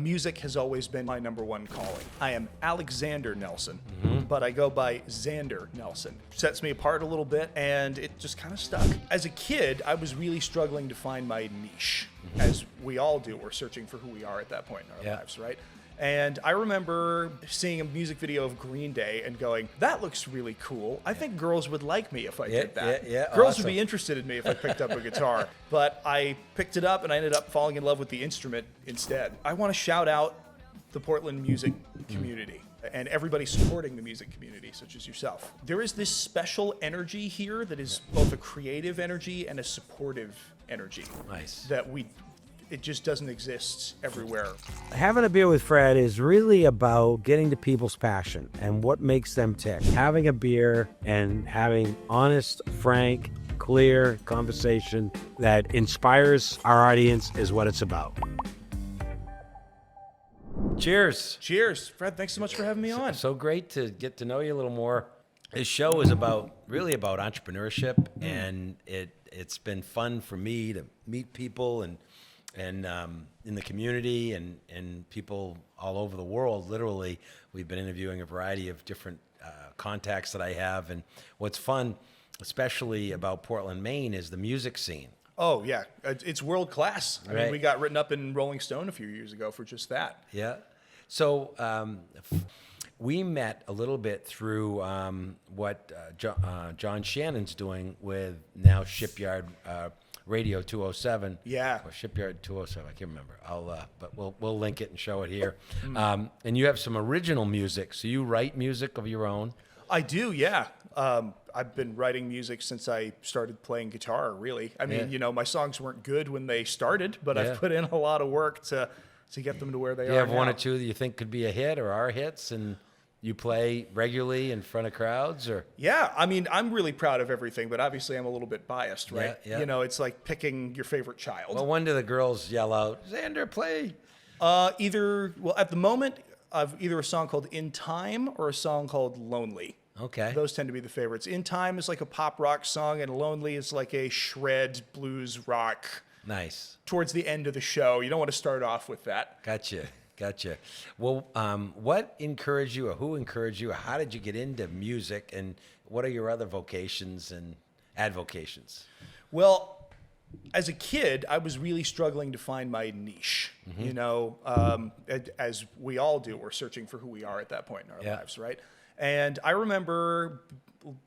music has always been my number one calling. I am Alexander Nelson, but I go by Xander Nelson. Sets me apart a little bit, and it just kind of stuck. As a kid, I was really struggling to find my niche, as we all do. We're searching for who we are at that point in our lives, right? And I remember seeing a music video of Green Day and going, that looks really cool. I think girls would like me if I did that. Girls would be interested in me if I picked up a guitar. But I picked it up and I ended up falling in love with the instrument instead. I want to shout out the Portland music community and everybody supporting the music community, such as yourself. There is this special energy here that is both a creative energy and a supportive energy. Nice. That it just doesn't exist everywhere. Having a beer with Fred is really about getting to people's passion and what makes them tick. Having a beer and having honest, frank, clear conversation that inspires our audience is what it's about. Cheers. Cheers. Fred, thanks so much for having me on. So great to get to know you a little more. This show is really about entrepreneurship, and it's been fun for me to meet people and in the community and people all over the world. Literally, we've been interviewing a variety of different contacts that I have. And what's fun, especially about Portland, Maine, is the music scene. Oh, yeah. It's world class. I Right. mean, we got written up in Rolling Stone a few years ago for just that. Yeah. So we met a little bit through what John Shannon's doing with now Shipyard Radio 207. Yeah. Or Shipyard 207. I can't remember. But we'll link it and show it here. And you have some original music. So you write music of your own. I do, yeah. I've been writing music since I started playing guitar, really. I mean, my songs weren't good when they started, but I've put in a lot of work to get them to where they are You have now. one or two that you think could be a hit or are hits, and you play regularly in front of crowds, or? Yeah, I mean, I'm really proud of everything, but obviously I'm a little bit biased, right? Yeah. It's like picking your favorite child. Well, when do the girls yell out, Xander, play? At the moment, I've either a song called In Time or a song called Lonely. Okay. Those tend to be the favorites. In Time is like a pop rock song, and Lonely is like a shred blues rock. Nice. Towards the end of the show. You don't want to start off with that. Gotcha. Well, what encouraged you, or who encouraged you, or how did you get into music, and what are your other vocations and advocations? Well, as a kid, I was really struggling to find my niche. As we all do, we're searching for who we are at that point in our lives, right? And I remember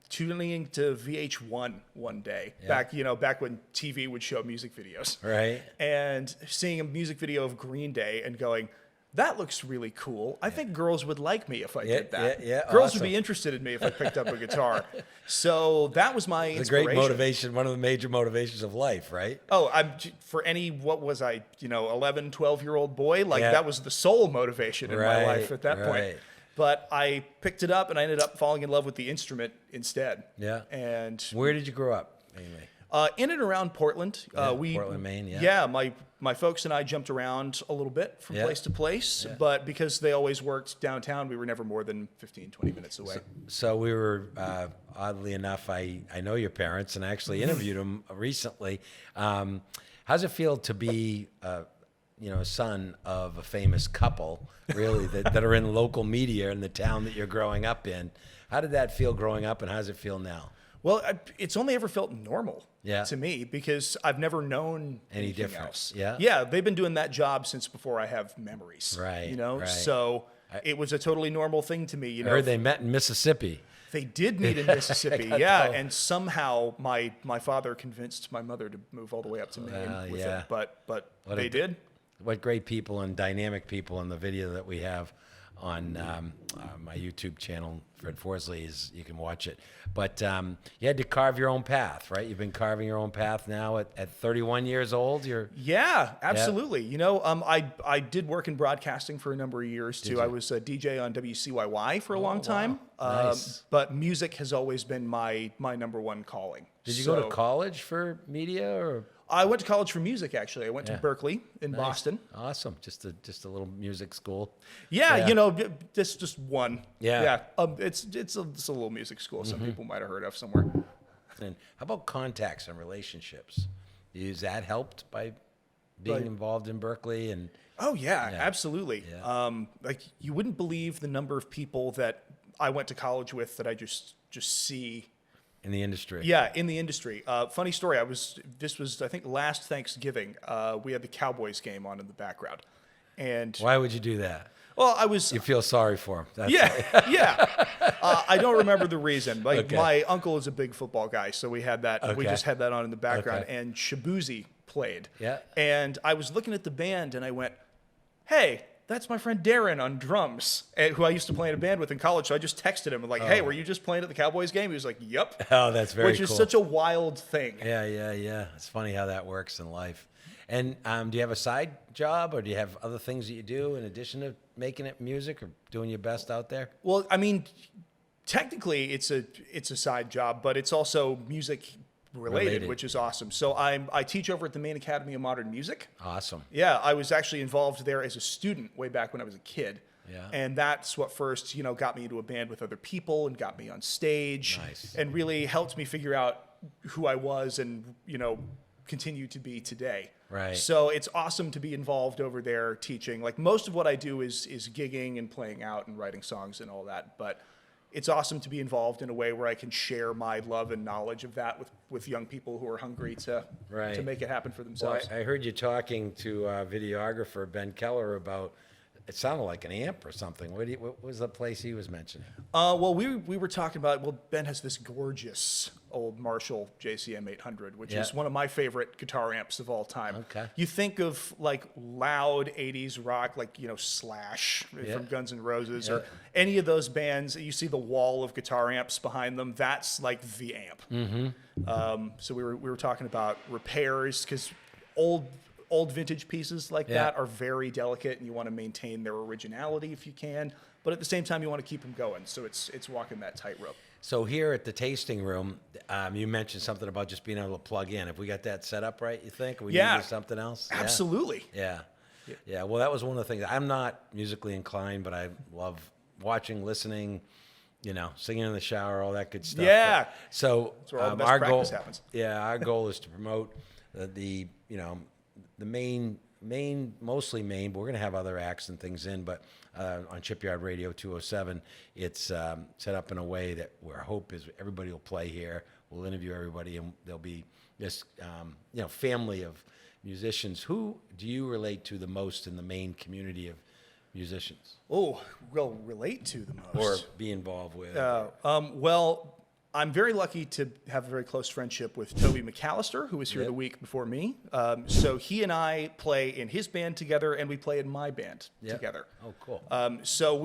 tuning to VH1 one day, back when TV would show music videos. Right. And seeing a music video of Green Day and going, that looks really cool. I think girls would like me if I did that. Girls would be interested in me if I picked up a guitar. So that was my inspiration. The great motivation, one of the major motivations of life, right? Oh, for any, 11, 12-year-old boy, that was the sole motivation in my life at that point. But I picked it up and I ended up falling in love with the instrument instead. Yeah. And where did you grow up, mainly? In and around Portland. Portland, Maine, Yeah, my folks and I jumped around a little bit from place to place, but because they always worked downtown, we were never more than 15, 20 minutes away. So we were, oddly enough, I know your parents and I actually interviewed them recently. How's it feel to be a son of a famous couple, really, that are in local media in the town that you're growing up in? How did that feel growing up, and how does it feel now? Well, it's only ever felt normal to me because I've never known any difference. Else. Yeah, they've been doing that job since before I have memories. Right. So it was a totally normal thing to me. I heard they met in Mississippi. They did meet in Mississippi, and somehow my father convinced my mother to move all the way up to Maine with it. But they did. What great people and dynamic people in the video that we have on my YouTube channel, Fred Forsley, you can watch it. But you had to carve your own path, right? You've been carving your own path now at 31 years old. Yeah, absolutely. I did work in broadcasting for a number of years too. I was a DJ on WCYY for a long time. Nice. But music has always been my number one calling. Did you go to college for media, or? I went to college for music, actually. I went to Berkeley in Boston. Awesome. Just a little music school. Yeah. Just one. Yeah. It's a little music school some people might have heard of somewhere. And how about contacts and relationships? Is that helped by being involved in Berkeley and Oh yeah, Yeah. absolutely. Yeah. Like you wouldn't believe the number of people that I went to college with that I just see. In the industry. Yeah, in the industry. Funny story. This was I think last Thanksgiving. We had the Cowboys game on in the background, and Why would you do that? well, I was You feel sorry for him. That's yeah. I don't remember the reason. Like Okay. my uncle is a big football guy, so we had that. We Okay. just had that on in the background, Okay. and Shabuzi played. Yeah. And I was looking at the band, and I went, "Hey, that's my friend Darren on drums, who I used to play in a band with in college." So I just texted him, like, "Hey, were you just playing at the Cowboys game?" He was like, "Yep." Oh, that's very Which is cool. such a wild thing. Yeah. It's funny how that works in life. And do you have a side job, or do you have other things that you do in addition to making it music or doing your best out there? Well, I mean, technically it's a side job, but it's also music related, which is awesome. So I teach over at the Maine Academy of Modern Music. Awesome. Yeah, I was actually involved there as a student way back when I was a kid. Yeah. And that's what first, got me into a band with other people and got me on stage. Nice. And really helped me figure out who I was and, continue to be today. Right. So it's awesome to be involved over there teaching. Like most of what I do is gigging and playing out and writing songs and all that. But it's awesome to be involved in a way where I can share my love and knowledge of that with young people who are hungry to Right. make it happen for Well, themselves. I heard you talking to videographer Ben Keller about, it sounded like an amp or something. What was the place he was mentioning? Well, we were talking about, Ben has this gorgeous old Marshall JCM 800, which is Yeah. one of my favorite guitar amps of all time. Okay. You think of like loud 80s rock, like, Slash Yeah. from Guns N' Roses Yeah. or any of those bands, you see the wall of guitar amps behind them. That's like the amp. Mm-hmm. So we were talking about repairs because old vintage pieces like Yeah. that are very delicate, and you want to maintain their originality if you can, but at the same time you want to keep them going. So it's walking that tightrope. So here at the tasting room, you mentioned something about just being able to plug in. Have we got that set up right, you think? We Yeah. need something else? Yeah. Absolutely. Yeah. Well, that was one of the things. I'm not musically inclined, but I love watching, listening, singing in the shower, all that good stuff. Yeah. But, so That's where all the best our goal, practice happens. Yeah, our goal is to promote the Maine, mostly Maine, but we're going to have other acts and things in, but on Shipyard Radio 207, it's set up in a way that where hope is everybody will play here. We'll interview everybody, and there'll be this, family of musicians. Who do you relate to the most in the Maine community of musicians, Oh, well, relate to the most. or be involved with? Well, I'm very lucky to have a very close friendship with Toby McAllister, who was here Yep. the week before me. So he and I play in his band together, and we play in my band Yep. together. Oh, cool. So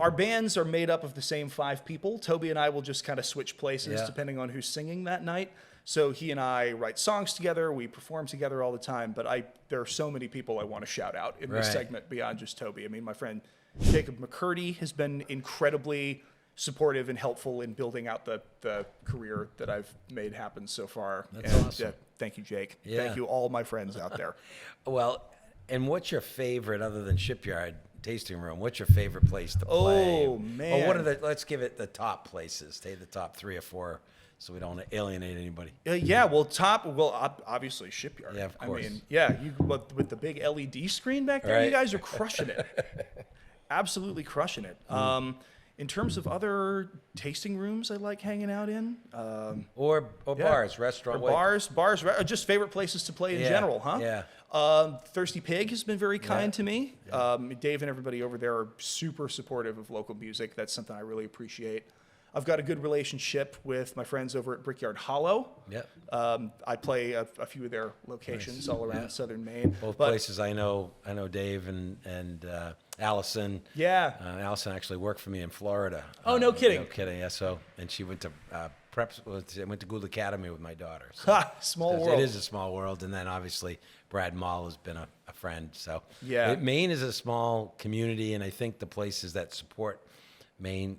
our bands are made up of the same 5 people. Toby and I will just kind of switch places Yeah. depending on who's singing that night. So he and I write songs together. We perform together all the time. But there are so many people I want to shout out in this Right. segment beyond just Toby. I mean, my friend Jacob McCurdy has been incredibly supportive and helpful in building out the career that I've made happen so far. That's and, awesome. thank you, Jake. Yeah. Thank you, all my friends out there. Well, and what's your favorite, other than Shipyard tasting room? What's your favorite place to play? Oh, man. Well, let's give it the top places. Take the top 3 or 4, so we don't alienate anybody. Obviously Shipyard. Yeah, of course. I mean, yeah, with the big LED screen back there, you Right. guys are crushing it. Absolutely crushing it. In terms of other tasting rooms I like hanging out in, Or yeah. bars, restaurant. or bars, just favorite places to play in Yeah, general, huh? yeah. Thirsty Pig has been very kind Yeah. to me. Dave and everybody over there are super supportive of local music. That's something I really appreciate. I've got a good relationship with my friends over at Brickyard Hollow. Yep. I play a few of their locations Nice. all around Yeah. southern Maine. Both But- places I know Dave and Allison. Yeah. Allison actually worked for me in Florida. Oh, no kidding. No kidding. Yeah. So, and she went to went to Gould Academy with my daughter. So. Ha, small Because world. It is a small world, and then obviously Brad Moll has been a friend. So Yeah. Maine is a small community, and I think the places that support Maine,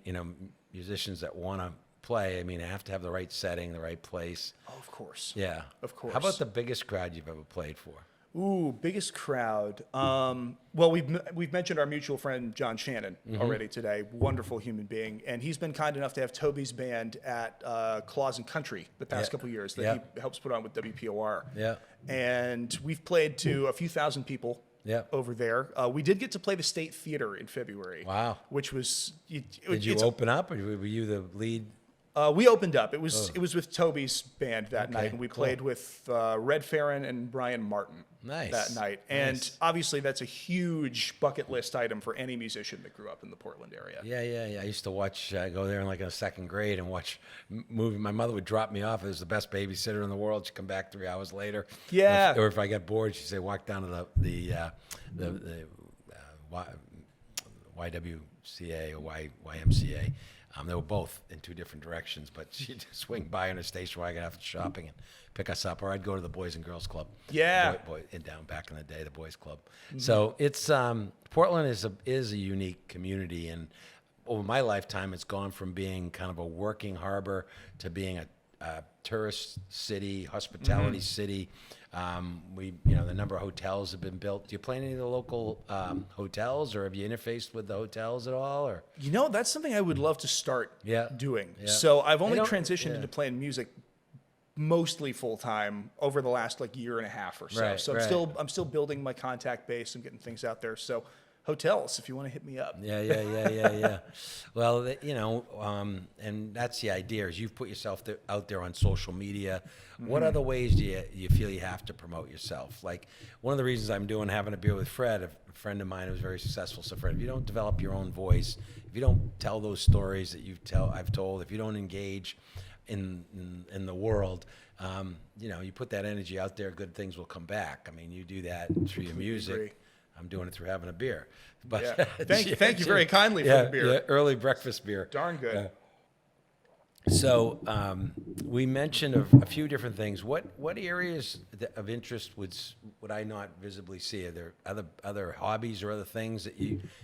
musicians that want to play, I mean, have to have the right setting, the right place. Oh, of course. Yeah, Of course. How about the biggest crowd you've ever played for? Ooh, biggest crowd. Well, we've mentioned our mutual friend John Shannon Mm-hmm. already today. Wonderful human being, and he's been kind enough to have Toby's band at Claws and Country the past Yeah. couple of years that Yeah. he helps put on with WPOR. Yeah. And we've played to a few thousand people Yep. over there. We did get to play the State Theater in February. Wow. Which was... Did you open up, or were you the lead? We opened up. It was with Toby's band that night, and we cool. played with Red Farron and Brian Martin Nice. that night. And Nice. obviously, that's a huge bucket list item for any musician that grew up in the Portland area. Yeah. I used to watch, go there in like in second grade and watch movie. My mother would drop me off. It was the best babysitter in the world. She'd come back 3 hours later. Yeah. Or if I got bored, she'd say, walk down to the YWCA or YMCA. They were both in 2 different directions, but she'd swing by in a station wagon after shopping and pick us up, or I'd go to the Boys and Girls Club. Yeah. And down back in the day, the Boys Club. So it's Portland is a unique community, and over my lifetime, it's gone from being kind of a working harbor to being a tourist city, hospitality city. The number of hotels have been built. Do you play in any of the local hotels, or have you interfaced with the hotels at all? Or That's something I would love to start doing. Yeah. So I've only I don't- transitioned yeah. into playing music mostly full time over the last year and a half or so. Right, So right. I'm still building my contact base and getting things out there. So hotels, if you want to hit me up. Yeah. Well, and that's the idea, is you've put yourself out there on social media. What other ways do you feel you have to promote yourself? Like, one of the reasons I'm doing Having a Beer with Fred, a friend of mine who's very successful. So Fred, if you don't develop your own voice, if you don't tell those stories that I've told, if you don't engage in the world, you put that energy out there, good things will come back. I mean, you do that through your music. Agree. I'm doing it through having a beer. But Yeah. Thank you very kindly for the beer. Yeah, early breakfast beer. Darn good. So we mentioned a few different things. What areas of interest would I not visibly see? Are there other hobbies or other things that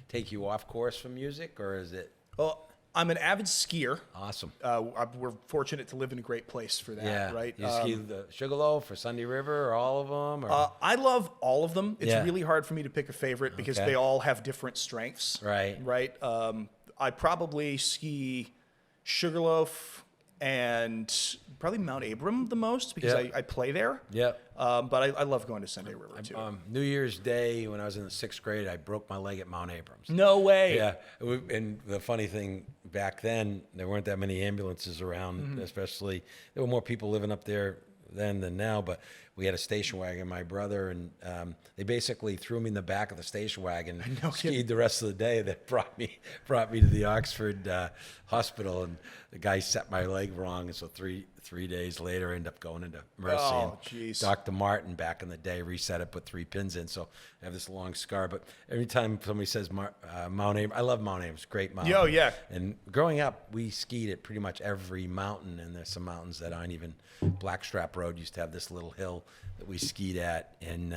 take you off course from music, or is it? Well, I'm an avid skier. Awesome. We're fortunate to live in a great place for that, Yeah. right? You ski the Sugarloaf or Sunday River or all of them? Or? I love all of them. It's Yeah. really hard for me to pick a favorite because Okay. they all have different strengths. Right. Right. I probably ski Sugarloaf and probably Mount Abram the most because Yeah. I play there. Yeah. But I love going to Sunday River too. New Year's Day, when I was in the 6th grade, I broke my leg at Mount Abrams. No way. Yeah, and the funny thing, back then, there weren't that many ambulances around, especially, there were more people living up there then than now, but we had a station wagon, my brother, and they basically threw me in the back of the station wagon, No skied kidding. the rest of the day. That brought me to the Oxford hospital, and the guy set my leg wrong, and so three days later, I ended up going into Mercy. Oh, and jeez. Dr. Martin back in the day reset it, put 3 pins in, so I have this long scar. But every time somebody says Mount Abrams, I love Mount Abrams, great mountain. Oh, yeah. And growing up, we skied at pretty much every mountain, and there's some mountains that aren't even. Blackstrap Road used to have this little hill that we skied at, and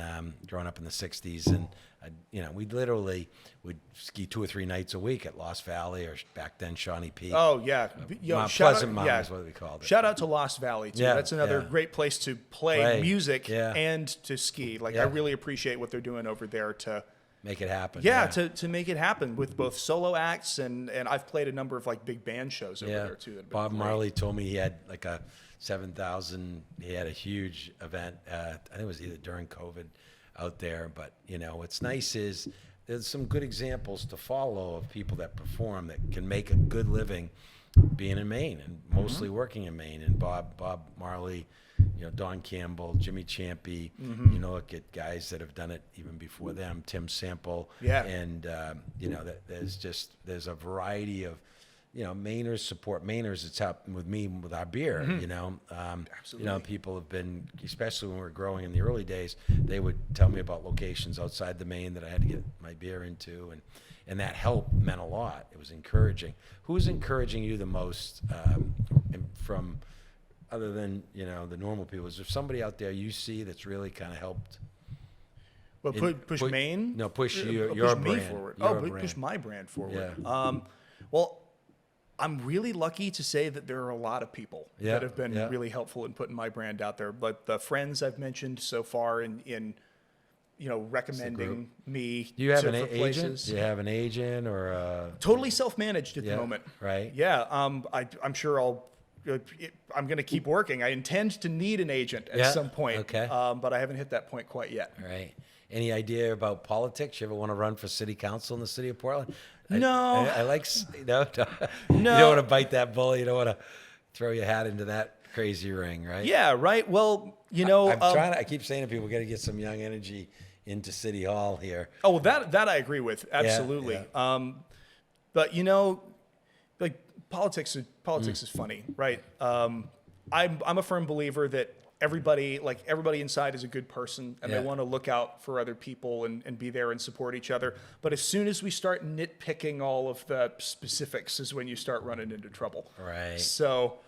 growing up in the 60s, and we literally would ski 2 or 3 nights a week at Lost Valley, or back then Shawnee Peak. Oh yeah, Pleasant Mountain is what we called it. Shout out to Lost Valley too. Yeah, That's another yeah. great place to play music yeah. and to ski. Yeah. I really appreciate what they're doing over there to Make it happen. to make it happen with both solo acts and I've played a number of big band shows over there too. that have been Bob great. Marley told me he had like a 7,000. He had a huge event. I think it was either during COVID out there. But what's nice is there's some good examples to follow of people that perform that can make a good living being in Maine and mostly working in Maine. And Bob Marley, Don Campbell, Jimmy Champy. Look at guys that have done it even before them. Tim Sample. Yeah. And there's a variety of. Mainers support Mainers. It's happened with me with our beer. Absolutely. People have been, especially when we were growing in the early days, they would tell me about locations outside the Maine that I had to get my beer into, and that help meant a lot. It was encouraging. Who's encouraging you the most from, other than the normal people? Is there somebody out there you see that's really kind of helped? But push Maine? No, push your push me brand. forward. Your Push brand. my brand forward. Yeah. Well, I'm really lucky to say that there are a lot of people Yeah, that have been yeah. really helpful in putting my brand out there. But the friends I've mentioned so far in recommending me Do you have to an for agent? places. Do you have an agent or a... Totally self-managed at Yeah, the moment. right. Yeah. I'm sure I'm going to keep working. I intend to need an agent at Yeah, some point. okay. But I haven't hit that point quite yet. Right. Any idea about politics? You ever want to run for city council in the city of Portland? No. I like, no. No. You don't want to bite that bullet. You don't want to throw your hat into that crazy ring, right? Yeah, right. Well, I keep saying to people, we got to get some young energy into City Hall here. Oh, well, that I agree with. Absolutely. Yeah. But like politics is funny, right? I'm a firm believer that everybody inside is a good person, and they want to look out for other people and be there and support each other. But as soon as we start nitpicking all of the specifics is when you start running into trouble. Right. So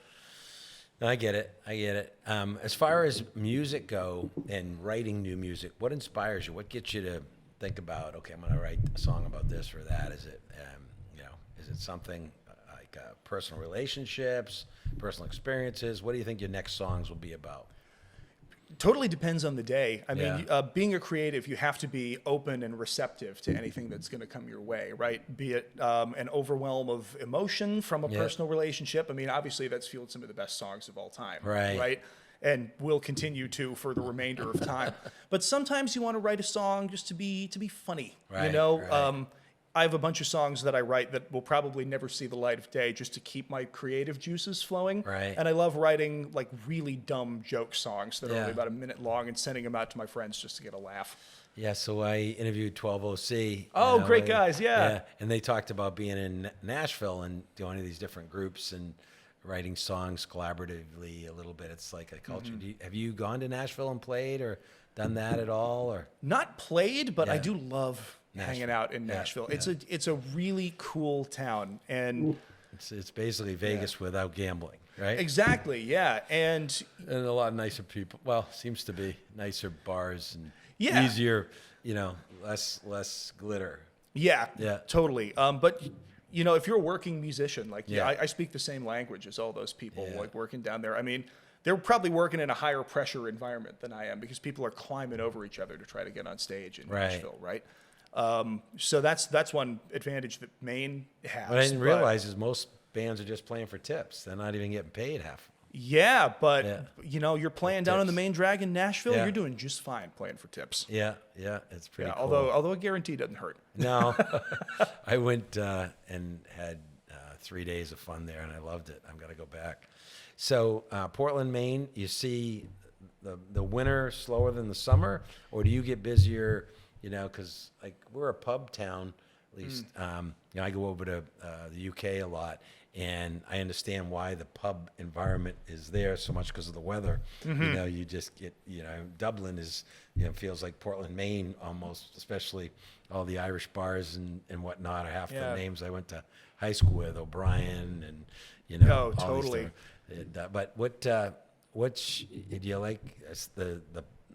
No, I get it. As far as music go and writing new music, what inspires you? What gets you to think about, okay, I'm going to write a song about this or that? Is it something like personal relationships, personal experiences? What do you think your next songs will be about? totally depends on the day. I mean, being a creative, you have to be open and receptive to anything that's going to come your way, right? Be it an overwhelm of emotion from a personal relationship. I mean, obviously that's fueled some of the best songs of all time, right? And will continue to for the remainder of time. But sometimes you want to write a song just to be funny, you know? I have a bunch of songs that I write that will probably never see the light of day just to keep my creative juices flowing. And I love writing like really dumb joke songs that are only about a minute long and sending them out to my friends just to get a laugh. Yeah, so I interviewed 12OC. Oh, great guys, yeah. And they talked about being in Nashville and going to these different groups and writing songs collaboratively a little bit. It's like a culture. Have you gone to Nashville and played or done that at all? Or not played, but I do love hanging out in Nashville. It's a really cool town, and it's basically Vegas without gambling, right? Exactly, and a lot of nicer people. Well, seems to be nicer bars and easier, you know, less glitter. Yeah, totally. But you know, if you're a working musician, like I speak the same language as all those people like working down there. I mean, they're probably working in a higher pressure environment than I am because people are climbing over each other to try to get on stage in Nashville, right? So that's one advantage that Maine has. What I didn't realize is most bands are just playing for tips. They're not even getting paid half. Yeah, but you know, you're playing down in the Maine Drag in Nashville, you're doing just fine playing for tips. Yeah, it's pretty cool. Although a guarantee doesn't hurt. No, I went and had 3 days of fun there, and I loved it. I'm gonna go back. So Portland, Maine, you see the winter slower than the summer, or do you get busier? You know, because like we're a pub town, at least. You know, I go over to the UK a lot, and I understand why the pub environment is there so much because of the weather. You know, you just get, you know, Dublin is, you know, feels like Portland, Maine almost, especially all the Irish bars and whatnot. Half the names I went to high school with, O'Brien, and you know, totally. But what do you like?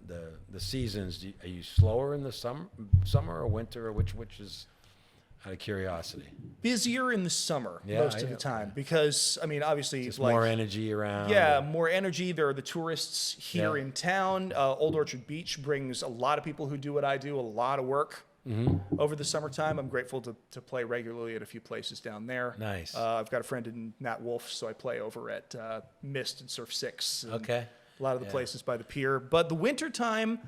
The seasons, are you slower in the summer or winter, or which is, out of curiosity? Busier in the summer most of the time because, I mean, obviously just like, more energy around. Yeah, more energy. There are the tourists here in town. Old Orchard Beach brings a lot of people who do what I do, a lot of work over the summertime. I'm grateful to play regularly at a few places down there. Nice. I've got a friend in Matt Wolf, so I play over at Mist and Surf 6. And a lot of the places by the pier. But the winter time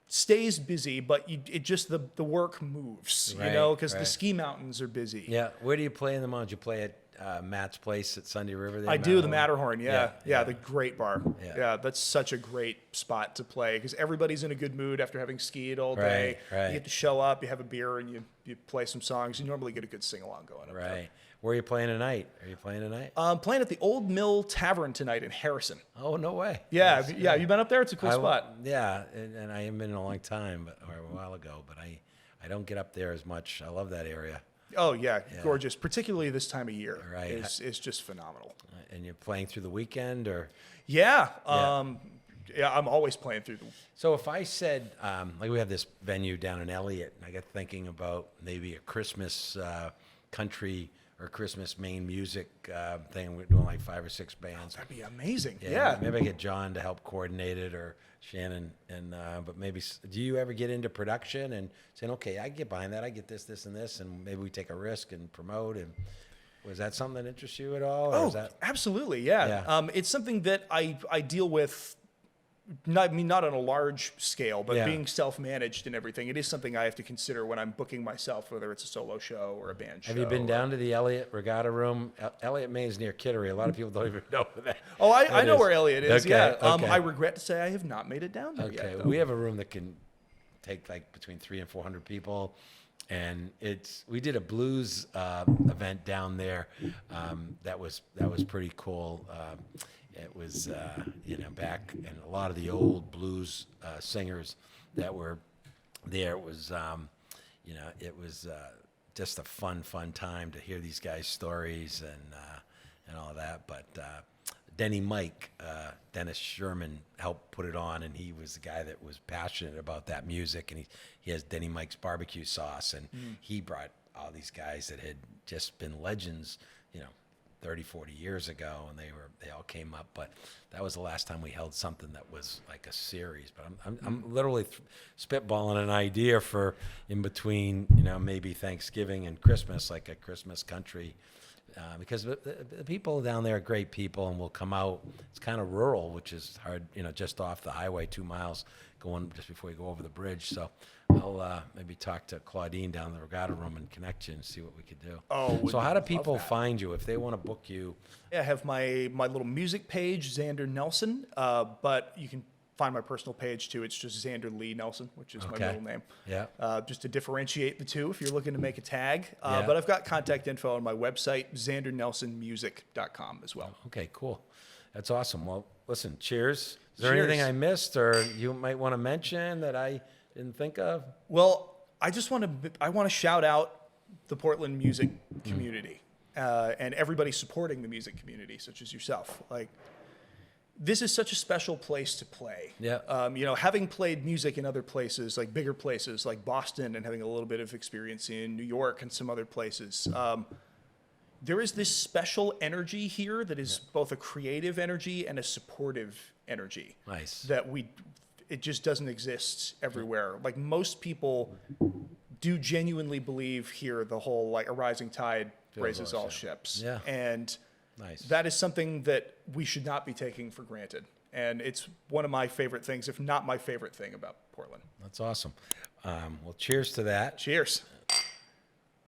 stays busy, but it just the work moves, you know, because the ski mountains are busy. Yeah. Where do you play in the mountains? You play at Matt's place at Sunday River there? I do, the Matterhorn, the great bar. Yeah, that's such a great spot to play because everybody's in a good mood after having skied all day. You get to show up, you have a beer, and you play some songs. You normally get a good sing-along going up there. Where are you playing tonight? Are you playing tonight? I'm playing at the Old Mill Tavern tonight in Harrison. Oh, no way. Yeah. You been up there? It's a cool spot. Yeah, and I haven't been in a long time, or a while ago, but I don't get up there as much. I love that area. Oh, yeah. Gorgeous. Particularly this time of year. It's just phenomenal. And you're playing through the weekend, or? Yeah, I'm always playing through the. So if I said, like we have this venue down in Elliott, and I got thinking about maybe a Christmas country or Christmas Maine music thing. We're doing like 5 or 6 bands. That'd be amazing. Maybe I get John to help coordinate it, or Shannon. And but maybe, do you ever get into production and saying, okay, I get behind that. I get this, and this, and maybe we take a risk and promote? And was that something that interests you at all? Or absolutely. Yeah. It's something that I deal with not on a large scale, but Yeah. being self-managed and everything, it is something I have to consider when I'm booking myself, whether it's a solo show or a band show. Have you been down to the Elliott Regatta Room? Elliott, Maine is near Kittery. A lot of people don't even know that. Oh, I that know is. where Elliott is. Okay, Yeah. okay. I regret to say I have not made it down there Okay, yet. Though. we have a room that can take like between 300 and 400 people, and we did a blues event down there. That was pretty cool. It was back, and a lot of the old blues singers that were there. It was it was just a fun time to hear these guys' stories and all that. But Dennis Sherman helped put it on, and he was the guy that was passionate about that music, and he has Denny Mike's barbecue sauce, and he brought all these guys that had just been legends, 30, 40 years ago, and they all came up. But that was the last time we held something that was like a series. But I'm literally spitballing an idea for in between, maybe Thanksgiving and Christmas, like a Christmas country. Because the people down there are great people, and will come out. It's kind of rural, which is hard, just off the highway, 2 miles, going just before you go over the bridge. So I'll maybe talk to Claudine down in the Regatta Room and connect you and see what we could do. Oh, so how do love people that. find you if they want to book you? Yeah, I have my little music page, Xander Nelson, but you can find my personal page too. It's just Xander Lee Nelson, which is my middle name. Yeah. Just to differentiate the two if you're looking to make a tag. Yeah. But I've got contact info on my website, xandernelsonmusic.com as well. Okay, cool. That's awesome. Well, listen, cheers. Is there Cheers. anything I missed or you might want to mention that I didn't think of? Well, I want to shout out the Portland music community and everybody supporting the music community, such as yourself. Like, this is such a special place to play. Yeah. Having played music in other places, like bigger places like Boston, and having a little bit of experience in New York and some other places, there is this special energy here that is both a creative energy and a supportive energy. Nice. It just doesn't exist everywhere. Like, most people do genuinely believe here the whole, like, a rising tide raises all ships. Yeah. And Nice. that is something that we should not be taking for granted. And it's one of my favorite things, if not my favorite thing about Portland. That's awesome. Well, cheers to that. Cheers.